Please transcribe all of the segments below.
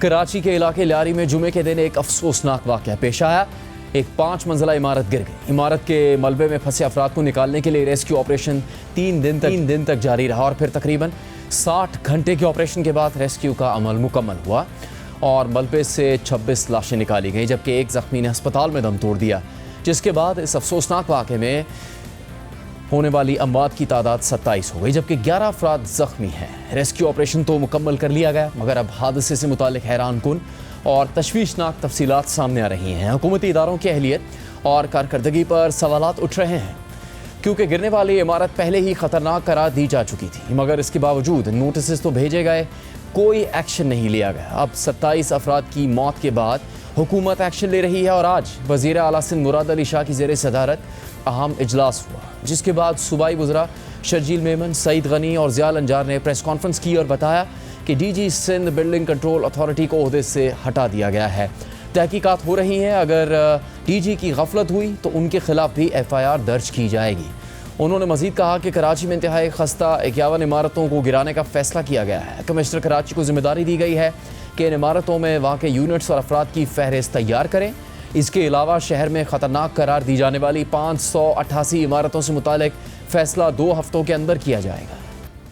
کراچی کے علاقے لیاری میں جمعے کے دن ایک افسوسناک واقعہ پیش آیا۔ ایک 5 منزلہ عمارت گر گئی۔ عمارت کے ملبے میں پھنسے افراد کو نکالنے کے لیے ریسکیو آپریشن 3 دن تک جاری رہا اور پھر تقریباً 60 گھنٹے کے آپریشن کے بعد ریسکیو کا عمل مکمل ہوا اور ملبے سے 26 لاشیں نکالی گئیں، جبکہ ایک زخمی نے ہسپتال میں دم توڑ دیا، جس کے بعد اس افسوسناک واقعے میں ہونے والی اموات کی تعداد 27 ہو گئی، جبکہ 11 افراد زخمی ہیں۔ ریسکیو آپریشن تو مکمل کر لیا گیا، مگر اب حادثے سے متعلق حیران کن اور تشویشناک تفصیلات سامنے آ رہی ہیں۔ حکومتی اداروں کی اہلیت اور کارکردگی پر سوالات اٹھ رہے ہیں، کیونکہ گرنے والی عمارت پہلے ہی خطرناک قرار دی جا چکی تھی، مگر اس کے باوجود نوٹسز تو بھیجے گئے، کوئی ایکشن نہیں لیا گیا۔ اب 27 افراد کی موت کے بعد حکومت ایکشن لے رہی ہے اور آج وزیر اعلیٰ سندھ مراد علی شاہ کی زیر صدارت اہم اجلاس ہوا، جس کے بعد صوبائی وزراء شرجیل میمن، سعید غنی اور ضیاء النجار نے پریس کانفرنس کی اور بتایا کہ D G Sindh building control authority کو عہدے سے ہٹا دیا گیا ہے۔ تحقیقات ہو رہی ہیں، اگر ڈی جی کی غفلت ہوئی تو ان کے خلاف بھی FIR درج کی جائے گی۔ انہوں نے مزید کہا کہ کراچی میں انتہائی خستہ 51 عمارتوں کو گرانے کا فیصلہ کیا گیا ہے۔ کمشنر کراچی کو ذمہ داری دی گئی ہے کہ ان عمارتوں میں واقع یونٹس اور افراد کی فہرست تیار کریں۔ اس کے علاوہ شہر میں خطرناک قرار دی جانے والی 588 عمارتوں سے متعلق فیصلہ 2 ہفتوں کے اندر کیا جائے گا۔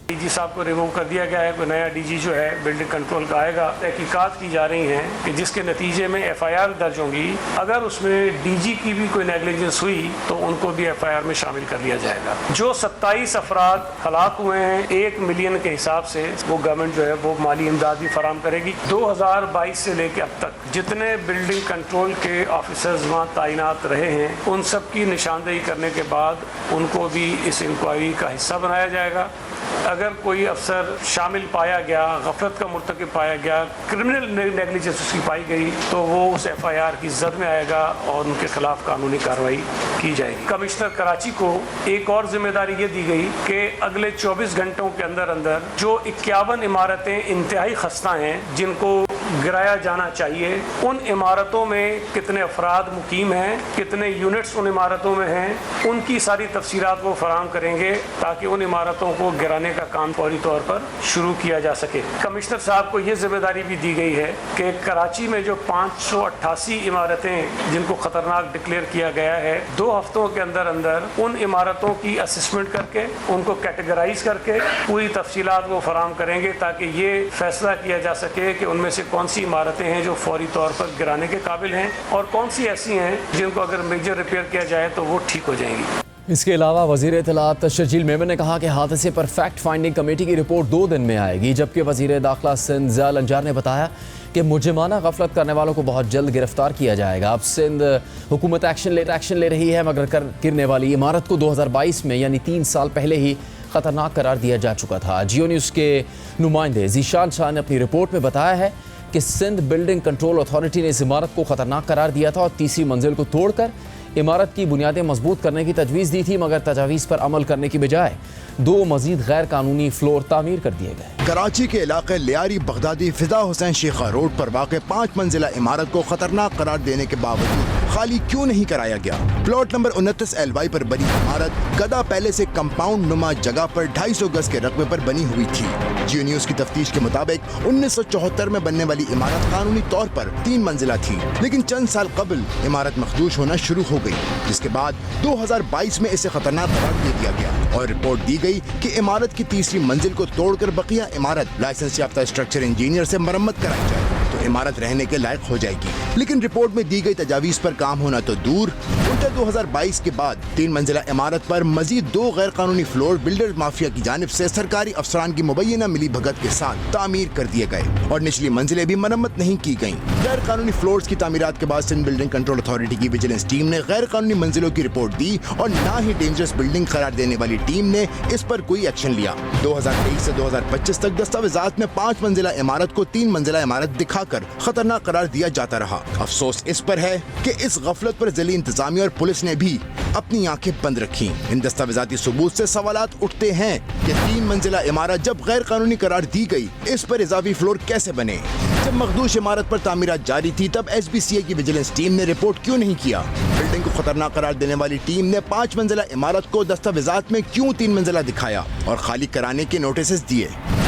ڈی جی صاحب کو ریموو کر دیا گیا ہے، کوئی نیا ڈی جی جو ہے بلڈنگ کنٹرول کا آئے گا۔ تحقیقات کی جا رہی ہیں کہ جس کے نتیجے میں FIR درج ہوں گی، اگر اس میں ڈی جی کی بھی کوئی نیگلیجنس ہوئی تو ان کو بھی FIR میں شامل کر لیا جائے گا۔ جو 27 افراد ہلاک ہوئے ہیں 1 ملین کے حساب سے، وہ گورنمنٹ جو ہے وہ مالی امداد بھی فراہم کرے گی۔ 2022 سے لے کے اب تک جتنے بلڈنگ کنٹرول کے آفیسرز وہاں تعینات رہے ہیں، ان سب کی نشاندہی کرنے کے بعد ان کو بھی اس انکوائری کا حصہ بنایا جائے گا۔ اگر کوئی افسر شامل پایا گیا، غفلت کا مرتکب پایا گیا، کرمنل نیگلیجنس اس کی پائی گئی، تو وہ اس FIR کی زد میں آئے گا اور ان کے خلاف قانونی کارروائی کی جائے گی۔ کمشنر کراچی کو ایک اور ذمہ داری یہ دی گئی کہ اگلے 24 گھنٹوں کے اندر جو 51 عمارتیں انتہائی خستہ ہیں جن کو گرایا جانا چاہیے، ان عمارتوں میں کتنے افراد مقیم ہیں، کتنے یونٹس ان عمارتوں میں ہیں، ان کی ساری تفصیلات وہ فراہم کریں گے تاکہ ان عمارتوں کو گرانے کا کام فوری طور پر شروع کیا جا سکے۔ کمشنر صاحب کو یہ ذمہ داری بھی دی گئی ہے کہ کراچی میں جو 588 عمارتیں جن کو خطرناک ڈکلیئر کیا گیا ہے، 2 ہفتوں کے اندر ان عمارتوں کی اسسمنٹ کر کے ان کو کیٹیگرائز کر کے پوری تفصیلات وہ فراہم کریں گے تاکہ یہ فیصلہ کیا جا سکے کہ ان میں سے کون سی عمارتیں ہیں جو فوری طور پر گرانے کے قابل ہیں اور کون سی ایسی ہیں جن کو اگر میجر ریپیئر کیا جائے تو وہ ٹھیک ہو جائیں گی۔ اس کے علاوہ وزیر اطلاعات شرجیل میمن نے کہا کہ حادثے پر فیکٹ فائنڈنگ کمیٹی کی رپورٹ 2 دن میں آئے گی، جبکہ وزیر داخلہ سندھ ضیاء النجار نے بتایا کہ مجرمانہ غفلت کرنے والوں کو بہت جلد گرفتار کیا جائے گا۔ اب سندھ حکومت ایکشن لے رہی ہے، مگر گرنے والی عمارت کو 2022 میں یعنی 3 سال پہلے ہی خطرناک قرار دیا جا چکا تھا۔ جیو نیوز کے نمائندے ذیشان شاہ نے اپنی رپورٹ میں بتایا ہے کہ سندھ بلڈنگ کنٹرول اتھارٹی نے اس عمارت کو خطرناک قرار دیا تھا اور تیسری منزل کو توڑ کر عمارت کی بنیادیں مضبوط کرنے کی تجویز دی تھی، مگر تجاویز پر عمل کرنے کی بجائے 2 مزید غیر قانونی فلور تعمیر کر دیے گئے۔ کراچی کے علاقے لیاری بغدادی فضا حسین شیخہ روڈ پر واقع 5 منزلہ عمارت کو خطرناک قرار دینے کے باوجود خالی کیوں نہیں کرایا گیا؟ پلاٹ نمبر 29 LY پر بنی عمارت گدا پہلے سے کمپاؤنڈ نما جگہ پر 250 گز کے رقبے پر بنی ہوئی تھی۔ جیو نیوز کی تفتیش کے مطابق 1974 میں بننے والی عمارت قانونی طور پر 3 منزلہ تھی، لیکن چند سال قبل عمارت مخدوش ہونا شروع ہو گئی، جس کے بعد 2022 میں اسے خطرناک قرار دے دیا گیا اور رپورٹ دی گئی کہ عمارت کی تیسری منزل کو توڑ کر بقیہ عمارت لائسنس یافتہ اسٹرکچر انجینئر سے مرمت کرائی جائے تو عمارت رہنے کے لائق ہو جائے گی۔ لیکن رپورٹ میں دی گئی تجاویز پر کام ہونا تو دور، الٹا 2022 کے بعد 3 منزلہ عمارت پر مزید 2 غیر قانونی فلور بلڈر مافیا کی جانب سے سرکاری افسران کی مبینہ ملی بھگت کے ساتھ تعمیر کر دیے گئے اور نچلی منزلیں بھی مرمت نہیں کی گئیں۔ غیر قانونی فلورز کی تعمیرات کے بعد سندھ بلڈنگ کنٹرول اتھارٹی کی ویجیلنس ٹیم نے غیر قانونی منزلوں کی رپورٹ دی اور نہ ہی ڈینجرس بلڈنگ قرار دینے والی ٹیم نے اس پر کوئی ایکشن لیا۔ 2023 سے 2025 تک دستاویزات میں 5 منزلہ عمارت کو 3 منزلہ عمارت دکھا کر خطرناک قرار دیا جاتا رہا۔ افسوس اس پر ہے کہ اس غفلت پر ضلعی انتظامیہ اور پولیس نے بھی اپنی آنکھیں بند رکھیں۔ ان دستاویزاتی ثبوت سے سوالات اٹھتے ہیں کہ 3 منزلہ عمارت جب غیر قانونی قرار دی گئی، اس پر اضافی فلور کیسے بنے؟ جب مخدوش عمارت پر تعمیرات جاری تھی تب SBCA کی ویجیلنس ٹیم نے رپورٹ کیوں نہیں کیا؟ بلڈنگ کو خطرناک قرار دینے والی ٹیم نے 5 منزلہ عمارت کو دستاویزات میں کیوں 3 منزلہ دکھایا اور خالی کرانے کے نوٹسز دیے؟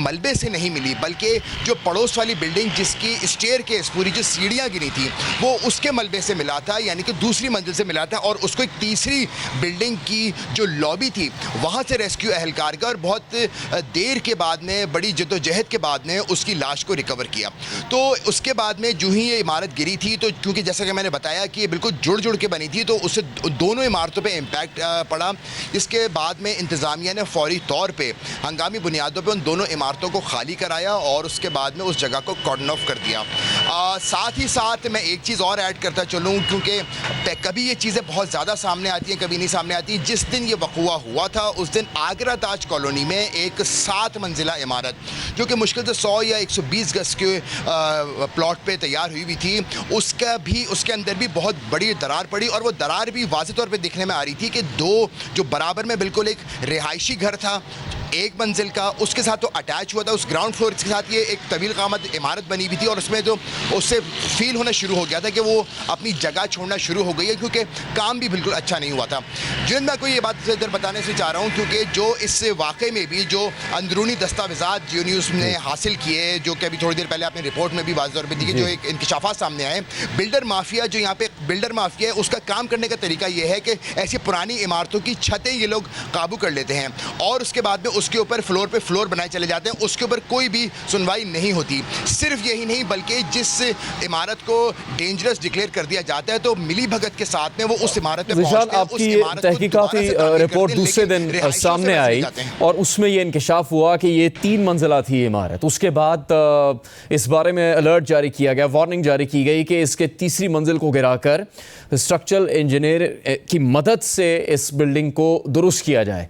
ملبے سے نہیں ملی بلکہ جو پڑوس والی بلڈنگ جس کی اسٹیئر کیس پوری جو سیڑھیاں گری تھی وہ اس کے ملبے سے ملا تھا, یعنی کہ دوسری منزل سے ملا تھا, اور اس کو ایک تیسری بلڈنگ کی جو لابی تھی وہاں سے ریسکیو اہلکار کا اور بہت دیر کے بعد میں بڑی جدوجہد کے بعد میں اس کی لاش کو ریکور کیا. تو اس کے بعد میں جو ہی یہ عمارت گری تھی تو کیونکہ جیسا کہ میں نے بتایا کہ یہ بالکل جڑ کے بنی تھی تو اس سے دونوں عمارتوں پہ امپیکٹ پڑا. اس کے بعد میں انتظامیہ نے فوری طور پہ ہنگامی بنیادوں پہ ان دونوں عمارتوں کو خالی کرایا اور اس کے بعد میں اس جگہ کو کارڈن آف کر دیا. ساتھ ہی ساتھ میں ایک چیز اور ایڈ کرتا چلوں, کیونکہ کبھی یہ چیزیں بہت زیادہ سامنے آتی ہیں کبھی نہیں سامنے آتی. جس دن یہ وقوع ہوا تھا اس دن آگرہ تاج کالونی میں ایک 7 منزلہ عمارت جو کہ مشکل سے 100 یا 120 گز کے پلاٹ پہ تیار ہوئی تھی, اس کے اندر بھی بہت بڑی درار پڑی, اور وہ درار بھی واضح طور پہ دیکھنے میں آ رہی تھی کہ دو جو برابر میں بالکل ایک رہائشی گھر تھا ایک منزل کا, اس کے ساتھ تو اٹیچ ہوا تھا, اس گراؤنڈ فلور کے ساتھ یہ ایک طویل قامت عمارت بنی ہوئی تھی, اور اس میں جو اس سے فیل ہونا شروع ہو گیا تھا کہ وہ اپنی جگہ چھوڑنا شروع ہو گئی ہے کیونکہ کام بھی بالکل اچھا نہیں ہوا تھا. جن میں کوئی یہ بات ادھر بتانے سے چاہ رہا ہوں کیونکہ جو اس واقعے میں بھی جو اندرونی دستاویزات جو نیوز نے حاصل کیے, جو کہ ابھی تھوڑی دیر پہلے آپ نے رپورٹ میں بھی واضح طور پہ دی کہ جو ایک انکشافات سامنے آئے, بلڈر مافیا جو یہاں پہ بلڈر مافیا ہے اس کا کام کرنے کا طریقہ یہ ہے کہ ایسی پرانی عمارتوں کی چھتیں یہ لوگ قابو کر لیتے ہیں اور اس کے بعد میں اس کے اوپر فلور پہ فلور بنائے چلے جاتے ہیں, اس کے اوپر کوئی بھی سنوائی نہیں ہوتی. صرف یہی نہیں بلکہ جس عمارت کو ڈینجرس ڈکلیئر کر دیا جاتا ہے تو ملی بھگت کے ساتھ میں وہ اس عمارت پہ پہنچتے ہیں. آپ کی تحقیقاتی رپورٹ دوسرے دن سامنے آئی اور اس میں یہ انکشاف ہوا کہ یہ 3 منزلہ تھی عمارت. اس کے بعد اس بارے میں الرٹ جاری کیا گیا, وارننگ جاری کی گئی کہ اس کے تیسری منزل کو گرا کر اسٹرکچرل انجینئر کی مدد سے اس بلڈنگ کو درست کیا جائے.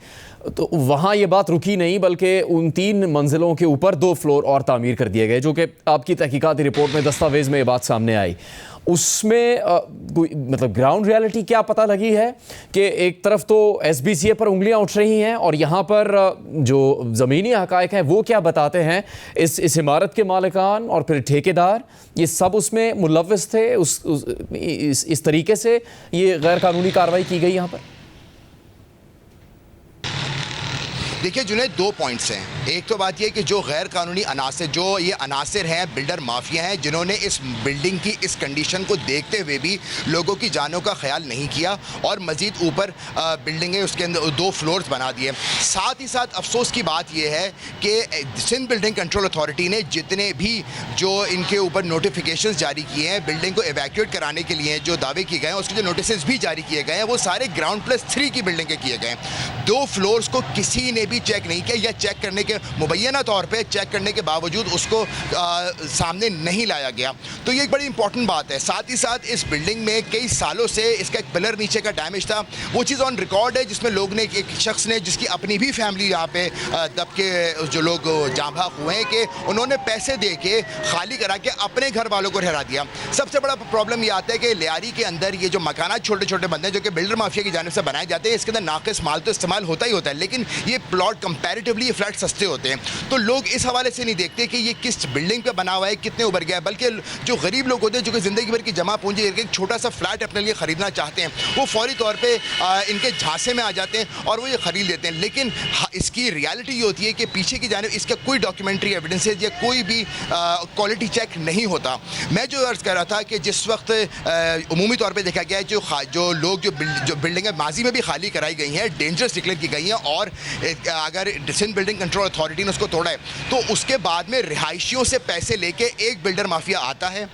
تو وہاں یہ بات رکی نہیں بلکہ ان 3 منزلوں کے اوپر 2 فلور اور تعمیر کر دیے گئے, جو کہ آپ کی تحقیقاتی رپورٹ میں دستاویز میں یہ بات سامنے آئی. اس میں مطلب گراؤنڈ ریالٹی کیا پتہ لگی ہے کہ ایک طرف تو ایس بی سی اے پر انگلیاں اٹھ رہی ہیں اور یہاں پر جو زمینی حقائق ہیں وہ کیا بتاتے ہیں. اس عمارت کے مالکان اور پھر ٹھیکیدار یہ سب اس میں ملوث تھے, اس طریقے سے یہ غیر قانونی کارروائی کی گئی یہاں پر. دیکھیے جنید 2 پوائنٹس ہیں. ایک تو بات یہ کہ جو غیر قانونی عناصر جو یہ عناصر ہیں بلڈر مافیا ہیں جنہوں نے اس بلڈنگ کی اس کنڈیشن کو دیکھتے ہوئے بھی لوگوں کی جانوں کا خیال نہیں کیا اور مزید اوپر بلڈنگیں اس کے اندر 2 فلورز بنا دیے. ساتھ ہی ساتھ افسوس کی بات یہ ہے کہ سندھ بلڈنگ کنٹرول اتھارٹی نے جتنے بھی جو ان کے اوپر نوٹیفیکیشنز جاری کیے ہیں بلڈنگ کو ایویکویٹ کرانے کے لیے جو دعوے کیے گئے ہیں اس کے جو نوٹسز بھی جاری کیے گئے ہیں وہ سارے گراؤنڈ +3 کی بلڈنگ کے کیے گئے ہیں. 2 فلورز کو کسی نے بھی چیک نہیں کیا یا چیک کرنے کے مبینہ طور پہ چیک کرنے کے باوجود اس کو سامنے نہیں لایا گیا. تو یہ ایک بڑی امپورٹنٹ بات ہے. ساتھ ہی ساتھ اس بلڈنگ میں کئی سالوں سے اس کا ایک پلر نیچے کا ڈیمیج تھا, وہ چیز آن ریکارڈ ہے جس میں لوگ نے ایک شخص نے جس کی اپنی بھی فیملی یہاں پہ دب کے جو لوگ جاں بحق ہوئے ہیں کہ انہوں نے پیسے دے کے خالی کرا کے اپنے گھر والوں کو ٹھہرا دیا. سب سے بڑا پرابلم یہ آتا ہے کہ لیاری کے اندر یہ جو مکانات چھوٹے چھوٹے بنتے ہیں جو کہ بلڈر مافیا کی جانب سے بنائے جاتے ہیں اس کے اندر ناقص مال تو استعمال ہوتا ہی ہوتا ہے, لیکن یہ پلاٹ کمپیریٹیولی یہ فلیٹ سستے ہوتے ہیں. تو لوگ اس حوالے سے نہیں دیکھتے کہ یہ کس بلڈنگ پہ بنا ہوا ہے کتنے ابھر گیا ہے, بلکہ جو غریب لوگ ہوتے ہیں جو کہ زندگی بھر کی جمع پونجی ایک چھوٹا سا فلیٹ اپنے لیے خریدنا چاہتے ہیں وہ فوری طور پہ ان کے جھانسے میں آ جاتے ہیں اور وہ یہ خرید لیتے ہیں. لیکن اس کی ریالٹی یہ ہوتی ہے کہ پیچھے کی جانب اس کا کوئی ڈاکیومنٹری ایویڈنسز یا کوئی بھی کوالٹی چیک نہیں ہوتا. میں جو عرض کر رہا تھا کہ جس وقت عمومی طور پہ دیکھا گیا ہے جو لوگ جو بلڈنگیں ماضی میں بھی خالی کرائی گئی ہیں ڈینجرس ڈکلیئر کی گئی ہیں اور اگر سندھ بلڈنگ کنٹرول اتھارٹی نے اس کو توڑا ہے تو اس کے بعد میں رہائشیوں سے پیسے لے کے ایک بلڈر مافیا آتا ہے,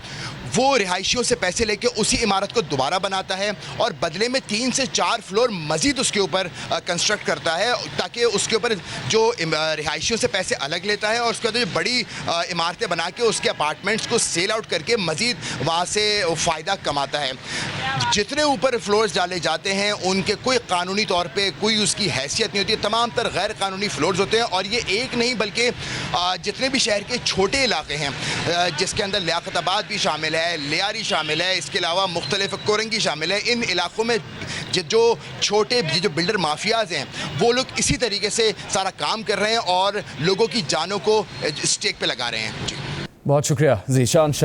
وہ رہائشیوں سے پیسے لے کے اسی عمارت کو دوبارہ بناتا ہے اور بدلے میں 3 سے 4 فلور مزید اس کے اوپر کنسٹرکٹ کرتا ہے تاکہ اس کے اوپر جو رہائشیوں سے پیسے الگ لیتا ہے اور اس کے بعد بڑی عمارتیں بنا کے اس کے اپارٹمنٹس کو سیل آؤٹ کر کے مزید وہاں سے فائدہ کماتا ہے. جتنے اوپر فلورز ڈالے جاتے ہیں ان کے کوئی قانونی طور پہ کوئی اس کی حیثیت نہیں ہوتی, تمام تر غیر قانونی فلورز ہوتے ہیں. اور یہ ایک نہیں بلکہ جتنے بھی شہر کے چھوٹے علاقے ہیں جس کے اندر لیاقت آباد بھی شامل ہے, لیاری شامل ہے, اس کے علاوہ مختلف کورنگی شامل ہے, ان علاقوں میں جو چھوٹے جو بلڈر مافیاز ہیں وہ لوگ اسی طریقے سے سارا کام کر رہے ہیں اور لوگوں کی جانوں کو اسٹیک پہ لگا رہے ہیں. جی بہت شکریہ ذیشان شاہ.